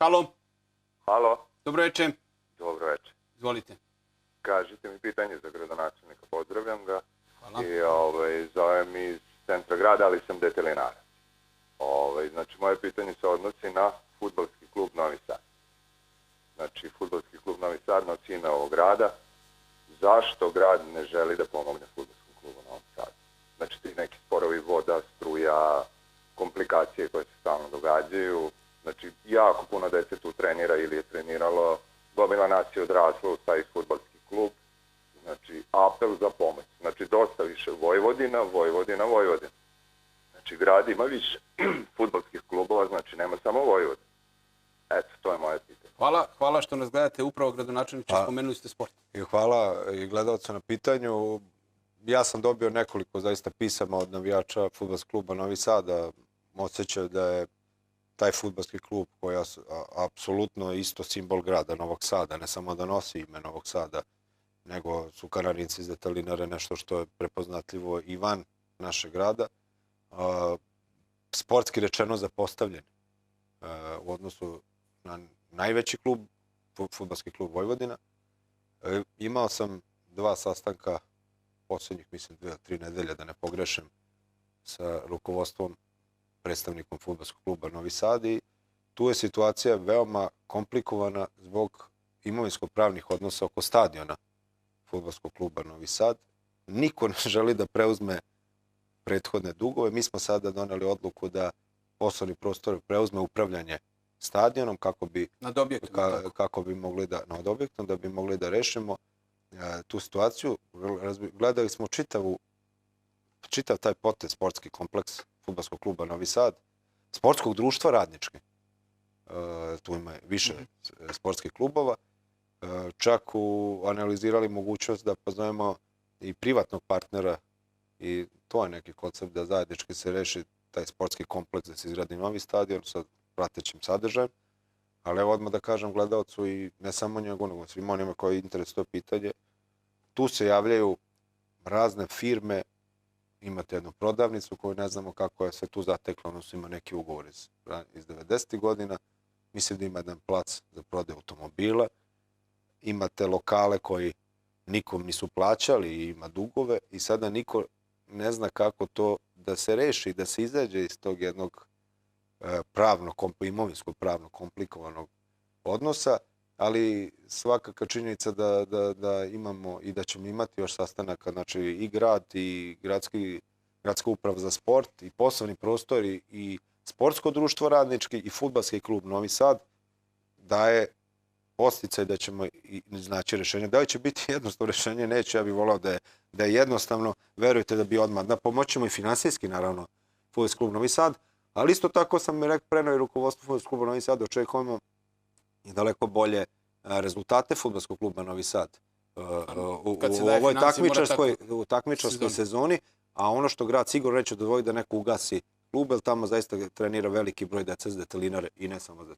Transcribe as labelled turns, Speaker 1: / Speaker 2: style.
Speaker 1: Halo,
Speaker 2: Halo,
Speaker 1: dobro večer.
Speaker 2: dobro večer.
Speaker 1: Izvolite.
Speaker 2: Kažite mi pitanje za gradonačelnika, pozdravljam ga.
Speaker 1: Hvala.
Speaker 2: I zovem iz centra grada, ali sam detelinara. Znači, moje pitanje se odnosi na fudbalski klub Novi Sad. Znači, fudbalski klub Novi Sad nosi ime ovog grada. Zašto grad ne želi da pomogne fudbalskom klubu Novom Sadu? Znači, ti neki sporovi, voda, struja, komplikacije koje se stalno događaju. Znači, jako puno dece tu trenira ili je treniralo. Gomila nas je odrasla u taj fudbalski klub. Znači, apel za pomoć. Znači, dosta više Vojvodina. Znači, grad ima više fudbalskih klubova, znači nema samo Vojvodina. Eto, to je moje pitanje.
Speaker 1: Hvala što nas gledate. Upravo gradonačelniče, spomenuli ste sport.
Speaker 3: I hvala i gledalcu na pitanju. Ja sam dobio nekoliko zaista pisama od navijača fudbalskog kluba Novi Sad, da osjećaju da je taj fudbalski klub koji je apsolutno isto simbol grada Novog Sada, ne samo da nosi ime Novog Sada, nego su Kanarinci iz Detelinare nešto što je prepoznatljivo i van našeg grada. Sportski rečeno zapostavljen u odnosu na najveći klub, fudbalski klub Vojvodina. Imao sam 2 sastanka posljednjih, mislim, 2-3 nedelje, da ne pogrešim, sa rukovodstvom, predstavnikom fudbalskog kluba Novi Sad, i tu je situacija veoma komplikovana zbog imovinsko-pravnih odnosa oko stadiona fudbalskog kluba Novi Sad. Niko ne želi da preuzme prethodne dugove. Mi smo sada doneli odluku da poslovni prostor preuzme upravljanje stadionom kako bi mogli da nad objektom, da bi mogli da rešimo tu situaciju. Gledali smo čitav taj potez, sportski kompleks fudbalskog kluba Novi Sad, sportskog društva Radnički. Tu ima više sportskih klubova. Čak analizirali mogućnost da pozovemo i privatnog partnera, i to je neki koncept da zajednički se reši taj sportski kompleks, da se izgradi novi stadion sa pratećim sadržajem. Ali evo odmah da kažem gledalcu, i ne samo njegu, nego svima onima koji interesuje to pitanje, tu se javljaju razne firme. Imate jednu prodavnicu koju ne znamo kako je sve tu zateklo, odnosno ima neki ugovor iz 90. godina. Mislim da ima jedan plac za prodaju automobila. Imate lokale koji nikom nisu plaćali i ima dugove, i sada niko ne zna kako to da se reši, da se izađe iz tog jednog imovinsko-pravno komplikovanog odnosa, ali svakaka činjenica da imamo i da ćemo imati još sastanaka, znači i grad i gradska uprava za sport i poslovni prostor i sportsko društvo Radnički i fudbalski klub Novi Sad daje podsticaj da ćemo iznaći rešenje. Da li će biti jednostavno rešenje? Neće. Ja bih volao da je jednostavno. Verujte da bi odmah. Da pomoćemo i finansijski, naravno, fudbalski klub Novi Sad, ali isto tako sam preneo i rukovodstvo fudbalskog kluba Novi Sad. Očekujemo i daleko bolje rezultate fudbalskog kluba Novi Sad u ovoj takmičarskoj sezoni, a ono što grad sigurno neće dozvoliti da neko ugasi klub, jer tamo zaista trenira veliki broj dece iz Detelinare i ne samo za